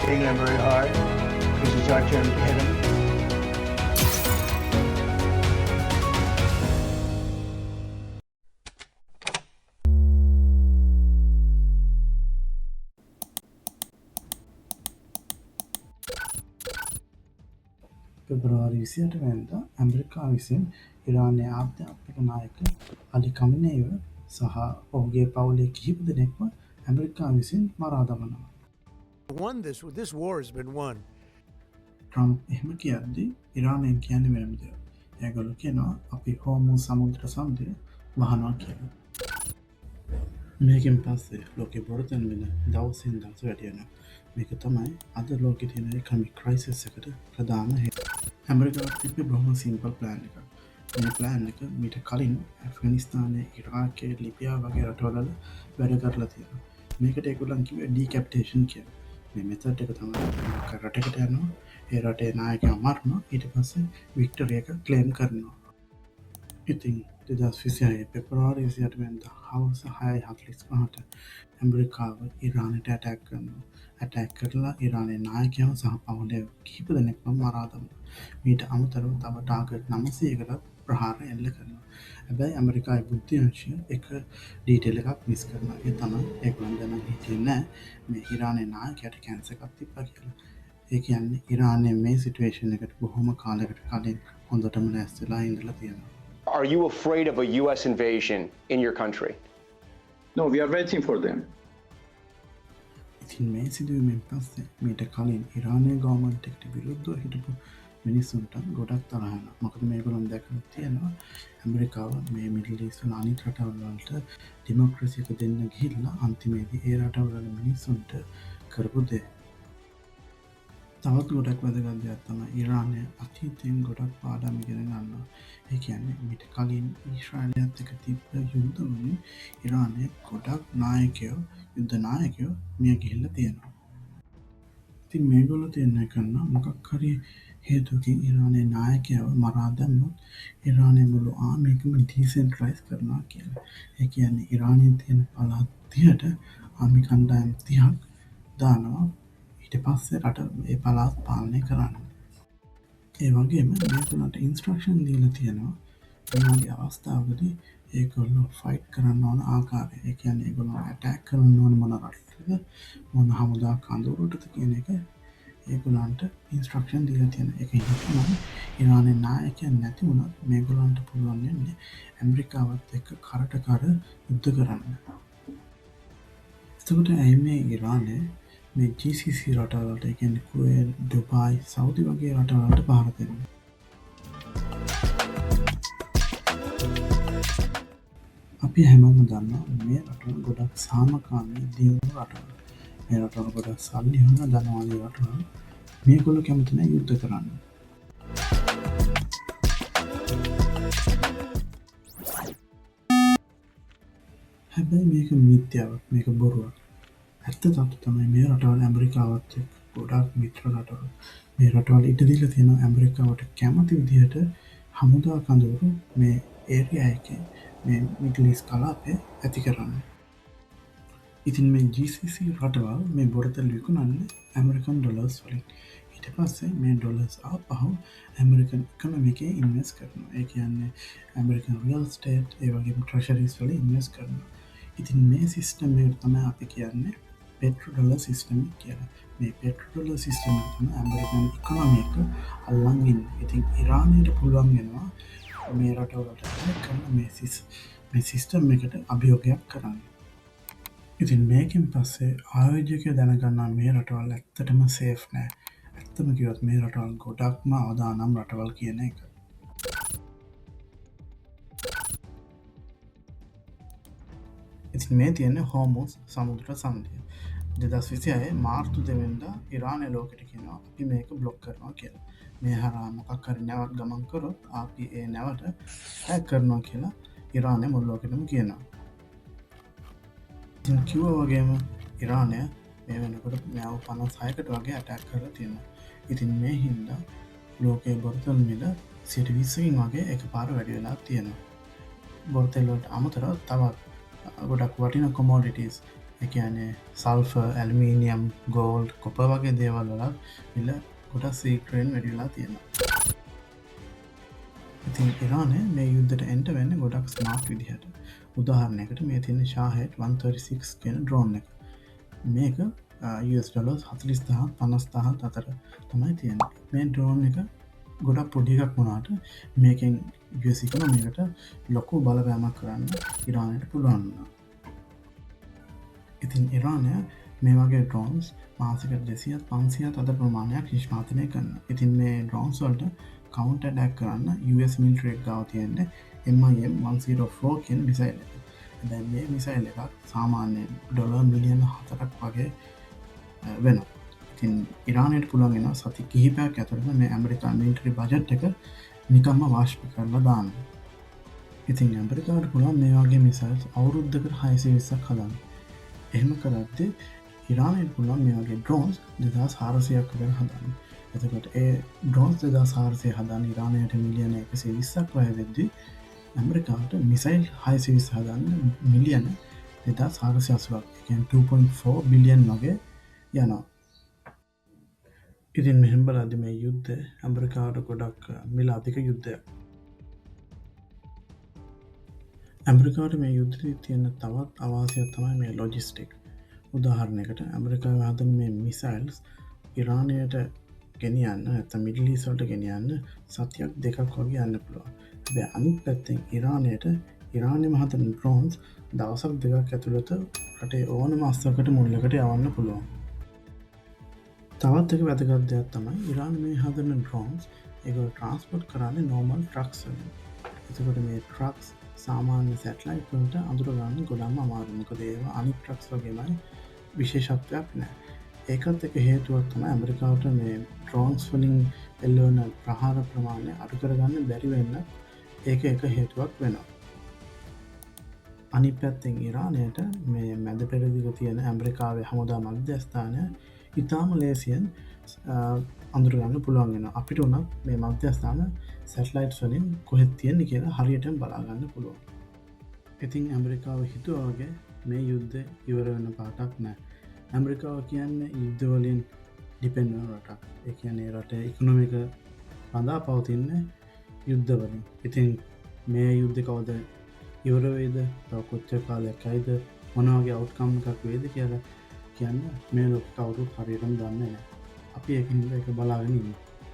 hitting them very hard because it's our turn to hit them. පෙබරවාරි 28 වැනිදා ඇමරිකාව විසින් ඉරානයේ ආධ්‍යාත්මික නායක අලි කමිනේව සහ ඔහුගේ පවුලේ කිහිප දෙනෙක්ම ඇමරිකාව විසින් මරා දමනවා. This war has been won. Trump එහෙම කියද්දී ඉරානයෙන් කියන්නේ වෙනම දෙයක්. ඒගොල්ලෝ කියනවා අපි හෝමුස් සමුද්‍ර සන්ධය වහනවා කියලා. මේකෙන් පස්සේ ලෝකෙ බොරතැන් වෙන දවසින් දවස වැඩි වෙනවා. මේක තමයි අද ලෝකෙ තියෙන ඉකොනොමික් ක්‍රයිසිස් එකට ප්‍රධාන හේතුව. ඇමරිකාව තිබ්බේ බොහොම සිම්පල් ප්ලෑන් එකක්. මේ ප්ලෑන් එක මීට කලින් ඇෆ්ගනිස්තානයේ ඉරාකයේ ලිබියා වගේ රටවල වැඩ කරලා තියෙනවා. මේකට ඒගොල්ලන් කිව්වේ ඩිකැපිටේෂන් කියලා. මේ මෙතඩ් එක තමයි රටකට යනවා ඒ රටේ නායකයා මරනවා ඊට පස්සේ වික්ටරි එක ක්ලේම් කරනවා. ඉතින් 2026 පෙබරවාරි 28 වෙනිදා හවස 6:45ට ඇමරිකාව ඉරානයට ඇටැක් කරනවා. ඇටැක් කරලා ඉරානයේ නායකයව සහ පවුලේ කිහිප දෙනෙක්ම මරා දමනවා. මීට අමතරව තව ටාගට් 900කට ප්‍රහාර එල්ල කරනවා. හැබැයි ඇමරිකාවේ බුද්ධි අංශය එක ඩීටේල් එකක් මිස් කරනවා. ඒ තමයි ඒගොල්ලන් දැනන් හිටියේ නෑ මේ ඉරානයේ නායකයාට කැන්සර් එකක් තිබ්බා කියලා. ඒ කියන්නේ ඉරානයේ මේ සිටුේෂන් එකට බොහොම කාලයකට කලින් හොඳටම ලෑස්තිලා ඉඳලා තියෙනවා. Are you afraid of a U.S. invasion in your country? No, we are waiting for them. ඉතින් මේ සිදුවීමෙන් පස්සේ මීට කලින් ඉරානයේ ගවර්න්මන්ට් එකට විරුද්ධව හිටපු මිනිස්සුන්ට ගොඩක් තරහ යනවා. මොකද මේගොල්ලන් දැකලා තියෙනවා ඇමරිකාව මේ මිඩල් ඊස්ට් වල අනිත් රටවල් වලට ඩෙමොක්‍රසි එක දෙන්න ගිහිල්ලා අන්තිමේදී ඒ රටවල් වල මිනිස්සුන්ට කරපු දේ. තවත් ගොඩක් වැදගත් දෙයක් තමයි ඉරානය අතීතයෙන් ගොඩක් පාඩම් ඉගෙන ගන්නවා. ඒ කියන්නේ මීට කලින් ඊශ්‍රායලයත් එක්ක තිබ්බ යුද්ධවලින් ඉරානයේ ගොඩක් යුද්ධ නායකයෝ මිය ගිහිල්ලා තියෙනවා. ඉතින් මේගොල්ලෝ තීරණය කරනවා මොකක් හරි හේතුවකින් ඉරානයේ නායකයව මරා දැම්මොත් ඉරානයේ මුළු ආර්මියකම ඩිසෙන්ට්‍රලයිස් කරනවා කියලා. ඒ කියන්නේ ඉරානයේ තියෙන පළාත් 30ට ආර්මි කණ්ඩායම් 30ක් දානවා. ඊට පස්සේ රට ඒ පළාත් පාලනය කරන්න. ඒ වගේම මේගොල්ලන්ට ඉන්ස්ට්‍රක්ෂන් දීලා තියෙනවා මේ වගේ අවස්ථාවකදී ඒගොල්ලෝ ෆයිට් කරන්න ඕන ආකාරය. ඒ කියන්නේ ඒගොල්ලෝ ඇටැක් කරන්න ඕන මොන රටකද මොන හමුදා කඳවුරටද කියන එක ඒගොල්ලන්ට ඉන්ස්ට්‍රක්ෂන් දීලා තියෙනවා. ඒක හිතනවා ඉරානයේ නායකයන් නැති වුණත් මේගොල්ලන්ට පුළුවන් වෙන්නේ ඇමරිකාවත් එක්ක කරට කර යුද්ධ කරන්න. එතකොට ඇයි මේ ඉරානයේ මේ GCC රටවලට ඒ කියන්නේ කුවේත්, ඩුබායි, සෞදි වගේ රටවලට පහර දෙන්නේ? අපි හැමෝම දන්නවා මේ රටවල් ගොඩක් සාමකාමී දියුණු රටවල්. මේ රටවල් ගොඩක් සල්ලි හොයන ධනවාදී රටවල්. මේගොල්ලෝ කැමති නැහැ යුද්ධ කරන්න. හැබැයි මේක මිත්‍යාවක්, මේක බොරුවක්. ඇත්ත තත්ත්වය තමයි මේ රටවල් ඇමරිකාවත් එක්ක ගොඩක් මිත්‍ර රටවල්. මේ රටවල් ඉඩ දීලා තියෙනවා ඇමරිකාවට කැමති විදිහට හමුදා කඳවුරු මේ ඒරියා එකේ මේ මිඩල් ඊස්ට් කලාපේ ඇති කරන්න. ඉතින් මේ GCC රටවල් මේ බොරතල් විකුණන්නේ ඇමරිකන් ඩොලර්ස් වලින්. ඊට පස්සේ මේ ඩොලර්ස් ආපහු ඇමරිකන් ඉකොනොමි එකේ ඉන්වෙස්ට් කරනවා. ඒ කියන්නේ ඇමරිකන් රියල් ස්ටේට් ඒ වගේම ට්‍රෙෂරිස් වල ඉන්වෙස්ට් කරනවා. ඉතින් මේ සිස්ටම් එක තමයි අපි කියන්නේ පෙට්‍රෝ ඩොලර් සිස්ටම් කියලා. මේ පෙට්‍රෝ ඩොලර් සිස්ටම් එක තමයි ඇමරිකන් ඉකොනොමි එක අල්ලන් ඉන්නේ. ඉතින් ඉරානයට පුළුවන් වෙනවා මේ රටවලට කරන මේ සිස්ටම් එකට අභියෝගයක් කරන්න. ඉතින් මේකෙන් පස්සේ ආයෝජකයෝ දැනගන්නවා මේ රටවල් ඇත්තටම සේෆ් නෑ. ඇත්තම කිව්වොත් මේ රටවල් ගොඩක්ම අවදානම් රටවල් කියන එක. ඉතින් මේ තියෙන්නේ හෝමුස් සමුද්‍ර සන්ධිය. 2026 මාර්තු 2 වෙනිදා ඉරානය ලෝකෙට කියනවා අපි මේක බ්ලොක් කරනවා කියලා. මේ හරහා මොකක් හරි නැවක් ගමන් කරොත් අපි ඒ නැවට ඇටැක් කරනවා කියලා ඉරානය මුළු ලෝකෙටම කියනවා. ඉතින් කිව්වා වගේම ඉරානය මේ වෙනකොට නැව 56කට වගේ ඇටැක් කරලා තියෙනවා. ඉතින් මේ හින්දා ලෝකයේ බොරතල් මිල 20%කින් වගේ එකපාර වැඩි වෙලා තියෙනවා. බොරතල් වලට අමතරව තවත් ගොඩක් වටින කොමෝඩිටිස් එකනේ සල්ෆ ඇල්මීනියම් ගෝල්ඩ් කොප වගේ දේවල් වලත් මිල ගොඩක් සීක්‍රයෙන් වැඩිලා තියෙනවා. ඉතින් ඉරානය මේ යුද්ධට එන්ට වෙන්න ගොඩක් ස්මාර්ට් විදිහට. උදාහරණයකට මේ තියෙන ශාහෙට් 136 කියන ඩ්‍රෝන් එක. මේක $40,000 50,000 අතර තමයි තියෙන්නේ. මේ ඩ්‍රෝන් එක ගොඩක් පොඩි එකක් වුණාට මේකෙන් US ඉකොනොමියකට ලොකු බලපෑමක් කරන්න ඉරානයට පුළුවන් වුණා. ඉතින් ඉරානය මේ වගේ ඩ්‍රෝන්ස් මාසකට 200-500 අතර ප්‍රමාණයක් නිෂ්පාදනය කරනවා. ඉතින් මේ ඩ්‍රෝන්ස් වලට කවුන්ටර් ඇටැක් කරන්න US මිලිටරි එක ගාව තියෙන්නේ MIM-104 කියන මිසයිල් එක. දැන් මේ මිසයිල් එකක් සාමාන්‍යයෙන් ඩොලර් මිලියන 4ක් වගේ වෙනවා. ඉතින් ඉරානයට පුළුවන් වෙනවා සති කිහිපයක් ඇතුළත මේ ඇමරිකා මිලිටරි බජට් එක නිකම්ම වාෂ්ප කරලා දාන්න. ඉතින් ඇමරිකාවට පුළුවන් මේ වගේ මිසයිල්ස් අවුරුද්දකට 620ක් හදන්න. එහෙම කරද්දී ඉරානයට පුළුවන් මේ වගේ ඩ්‍රෝන්ස් 2400ක් වගේ හදන්න. එතකොට ඒ ඩ්‍රෝන්ස් 2400 හදන්න ඉරානයට මිලියන 120ක් වගේ වෙද්දී ඇමරිකාවට මිසයිල් 620 හදන්න මිලියන 2480ක්. ඒ කියන්නේ 2.4 බිලියන් වගේ යනවා. ඉතින් මෙහෙම බලද්දි මේ යුද්ධය ඇමරිකාවට ගොඩක් මිල අධික යුද්ධයක්. ඇමරිකාවට මේ යුද්ධයේ තියෙන තවත් අවාසියක් තමයි මේ ලොජිස්ටික්. උදාහරණයකට ඇමරිකාව හදන මේ මිසයිල්ස් ඉරානයට ගෙනියන්න නැත්නම් මිඩල් ඊස්ට් වලට ගෙනියන්න සතියක් දෙකක් වගේ යන්න පුළුවන්. හැබැයි අනිත් පැත්තෙන් ඉරානයේම හදන ඩ්‍රෝන්ස් දවසක් දෙකක් ඇතුළත රටේ ඕනම අස්සකට මුල්ලකට යවන්න පුළුවන්. තවත් එක වැදගත් දෙයක් තමයි ඉරාන මේ හදන ඩ්‍රෝන්ස් ඒගොල්ලෝ ට්‍රාන්ස්පෝර්ට් කරන්නේ නෝමල් ට්‍රක්ස් වලින්. එතකොට මේ ට්‍රක්ස් සාමාන්‍ය සැටලයිට් වලට අඳුර ගන්න ගොඩක්ම අමාරුයි. මොකද ඒවා අනිත් ට්‍රක්ස් වගේමයි විශේෂත්වයක් නැහැ. ඒකත් එක හේතුවක් තමයි ඇමරිකාවට මේ ඩ්‍රෝන්ස් වලින් එල්ලවන ප්‍රහාර ප්‍රමාණය අඩු කරගන්න බැරි වෙන්න ඒක එක හේතුවක් වෙනවා. අනිත් පැත්තෙන් ඉරානයට මේ මැද පෙරදිග තියෙන ඇමරිකාවේ හමුදා මධ්‍යස්ථානය ඉතාම ලේසියෙන් අඳුරගන්න පුළුවන් වෙනවා. අපිට උනත් මේ මධ්‍යස්ථාන සැටලයිට්ස් වලින් කොහෙද තියෙන්නේ කියලා හරියටම බලා ගන්න පුළුවන්. ඉතින් ඇමරිකාව හිතුවා වගේ මේ යුද්ධය ඉවර වෙන පාටක් නැහැ. ඇමරිකාව කියන්නේ යුද්ධ වලින් ඩිපෙන්ඩ් වෙන රටක්. ඒ කියන්නේ රටේ ඉකොනොමි එක රඳා පවතින්නේ යුද්ධ වලින්. ඉතින් මේ යුද්ධය කවද ඉවර වෙයිද? තව කොච්චර කාලයක් ඇයිද? මොන වගේ අවුට්කම් එකක් වෙයිද කියලා කියන්න මේ ලෝක කවුරුත් හරියටම දන්නේ නැහැ. අපි ඒකින්ද ඒක බලාගෙන ඉන්නේ.